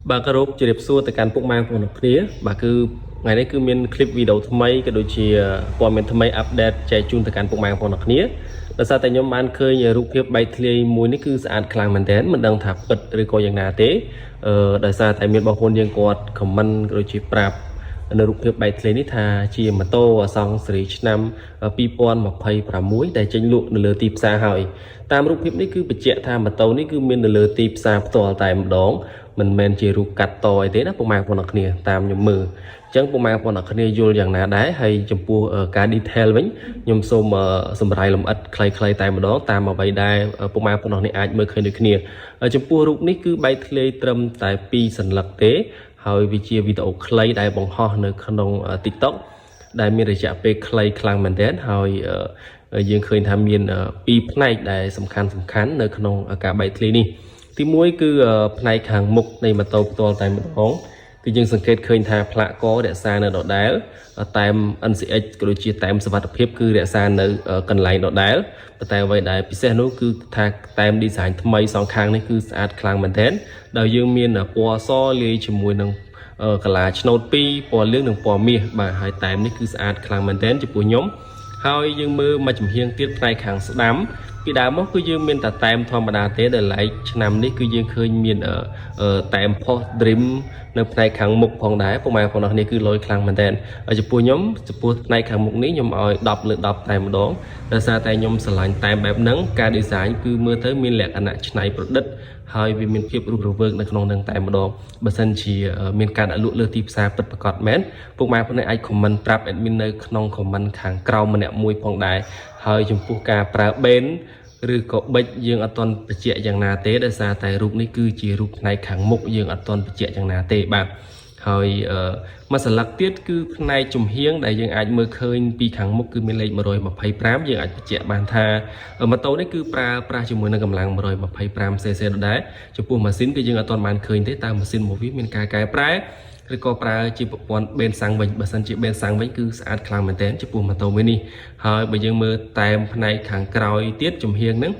bà cái rốt chỉ đẹp xua từ cán bụng mang của nó kia bà cứ ngày đấy cứ miền clip video thay mấy cái đôi chỉ qua miền thay mấy update chạy chun từ cán bụng mang của nó kia là sao tại nhóm ăn khơi nhờ rút hiệp bay thề mùi ní cứ sạn khlang mình đến mình đang thạp bật rồi coiอย่างnào thế tại sao tại miền bao hôn riêng quạt comment rồi chỉ prapในรูปแบบใบทะเลนิทาชีมาโตซองสรีชนำปีปอนมาภัยปรามุ้ยได้จังลุในเรือตีบซาหอยตามรูปแบบนี้คือปัจเจกทามาโตนี่คือเมียนในเรือตีบซาตัวตายมันดองมันแมนจีรูกัดต่อยเต้นะพวกมาพวกนักเนี่ยตามยมมือจังพวกมาพวกนักเนี่ยโยนอย่างน่าได้ให้จมพูการดีเทลไว้ยมส้มสมัยลำอัดใครตายมันดองตามมาใบได้พวกมาพวกนักเนี่ยอาจเมื่อเคยดูเนี่ยจมพูรูปนี้คือใบทะเลตรมแต่ปีสันหลักเต้ហើយវាជាវីដេអូខ្លីដែលបង្ហោះនៅក្នុង TikTok ដែលមានរយៈពេលខ្លីខ្លាំងមែនទែនហើយយើងឃើញថាមានពីរផ្នែកដែលសំខាន់នៅក្នុងការបែកធ្លាយនេះទី1គឺផ្នែកខាងមុខនៃម៉ូតូផ្ទាល់តែម្ដងគឺយើងសង្កេតឃើញថាផ្លាកករក្សានៅដដែលតែម NCX ក៏ដូចជាតែមសុវត្ថិភាពគឺរក្សានៅកន្លែងដដែលប៉ុន្តែអ្វីដែលពិសេសនោះគឺថាតែម design ថ្មីសងខាងនេះគឺស្អាតខ្លាំងមែនទែនដោយយើងមានពណ៌សលាយជាមួយនឹងកាឡាឆ្នោត2ពណ៌លឿងនិងពណ៌មាសបាទហើយតែមនេះគឺស្អាតខ្លាំងមែនទែនចំពោះខ្ញុំហើយយើងមើលមកចំហៀងទៀតផ្នែកខាងស្ដាំពីដើមមកគឺយើងមានតែតែមធម្មតាទេដែលឡែកឆ្នាំនេះគឺយើងឃើញមានតែម Post Dream នៅផ្នែកខាងមុខផងដែរពុកម៉ែបងប្អូននេះគឺលយខ្លាំងមែនទែនហើយចំពោះខ្ញុំចំពោះផ្នែកខាងមុខនេះខ្ញុំឲ្យ10លើ10តែម្ដងដោយសារតែខ្ញុំស្រឡាញ់តែបែបហ្នឹងការ design គឺមើលទៅមានលក្ខណៈច្នៃប្រឌិតហើយវាមានភាពរស់រវើកនៅក្នុងនឹងតែម្ដងបើសិនជាមានការដាក់លក់លើទីផ្សារពិតប្រាកដមែនពុកម៉ែបងប្អូនអាច comment ប្រាប់ admin នៅក្នុង comment ខាងក្រោមម្នាក់មួយផងដែរហើយចំពោះការប្រើបេនឬក៏បិចយើងអត់ទាន់បញ្ជាក់យ៉ាងណាទេដោយសារតែរូបនេះគឺជារូបផ្នែកខាងមុខយើងអត់ទាន់បញ្ជាក់យ៉ាងណាទេបាទហើយមួយសន្លឹកទៀតគឺផ្នែកចំហៀងដែលយើងអាចមើលឃើញពីខាងមុខគឺមានលេខ125យើងអាចបញ្ជាក់បានថាម៉ូតូនេះគឺប្រើប្រាស់ជាមួយនឹងកម្លាំង 125cc ដដែលចំពោះម៉ាស៊ីនគឺយើងអត់ទាន់បានឃើញទេតើម៉ាស៊ីនមួយវាមានការកែប្រែឬក៏ប្រើជាប្រព័ន្ធបេនសាំងវិញបើសិនជាបេនសាំងវិញគឺស្អាតខ្លាំងមែនទែនចំពោះម៉ូតូមួយនេះហើយបើយើងមើលតែមផ្នែកខាងក្រោយទៀតចំហៀងហ្នឹង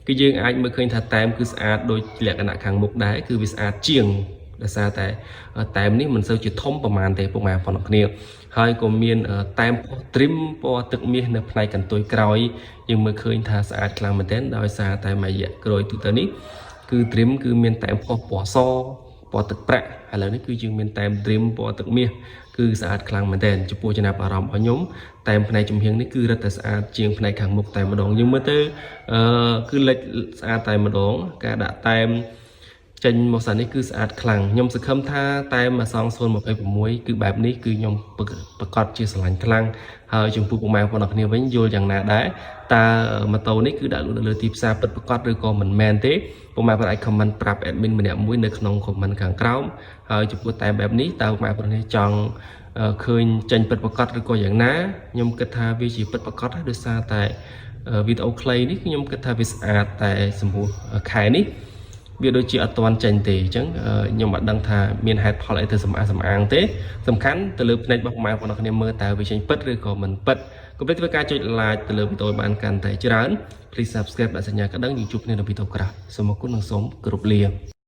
គឺយើងអាចមើលឃើញថាតែមគឺស្អាតដូចលក្ខណៈខាងមុខដែរគឺវាស្អាតជាងដោយសារតែតែមនេះមិនសូវជាធំប្រហែលទេពុកម៉ែបងប្អូនគ្នាហើយក៏មានតែម trim ពណ៌ទឹកមាសនៅផ្នែកកន្ទុយក្រោយយើងមើលឃើញថាស្អាតខ្លាំងមែនទែនដោយសារតែមួយរយៈក្រោយទូទៅនេះគឺ trim គឺមានតែមពណ៌សពណ៌ទឹកប្រាក់ឥឡូវនេះគឺយើងមានតែម trim ពណ៌ទឹកមាសគឺស្អាតខ្លាំងមែនទែនចំពោះចំណាប់អារម្មណ៍របស់ខ្ញុំតែមផ្នែកចំហៀងនេះគឺរឹតតែស្អាតជាងផ្នែកខាងមុខតែម្ដងយើងមើលទៅគឺលេចស្អាតតែម្ដងការដាក់តែមចេញមកសានេះគឺស្អាតខ្លាំងខ្ញុំសង្ឃឹមថាតែមសង026គឺបែបនេះគឺខ្ញុំប្រកាសជាស្រឡាញ់ខ្លាំងហើយចំពោះពុកម៉ែបងប្អូនគ្នាវិញយល់យ៉ាងណាដែរតើម៉ូតូនេះគឺដាក់លក់នៅលើទីផ្សារពិតប្រាកដឬក៏មិនមែនទេពុកម៉ែបងប្អូនអាច comment ប្រាប់ admin ម្នាក់មួយនៅក្នុង comment ខាងក្រោមហើយចំពោះតែបែបនេះតើពុកម៉ែបងប្អូនចង់ឃើញចេញពិតប្រាកដឬក៏យ៉ាងណាខ្ញុំគិតថាវាជាពិតប្រាកដហើយដោយសារតែវីដេអូខ្លីនេះខ្ញុំគិតថាវាស្អាតតែសម្ពោះខែនេះវាដូចជាអត់ទាន់ចេញទេអញ្ចឹងខ្ញុំអត់ដឹងថាមានហេតុផលអីទៅសម្អាងទេសំខាន់ទៅលើផ្នែករបស់ម៉ែបងប្អូនគ្នាមើលតើវាចេញពិតឬក៏មិនពិតកុំភ្លេចធ្វើការចុច like ទៅលើវីដេអូបានកាន់តែច្រើន please subscribe ដាក់សញ្ញាកណ្ដឹងយើងជួបគ្នានៅវីដេអូក្រោយសូមអរគុណនិងសូមគោរពលា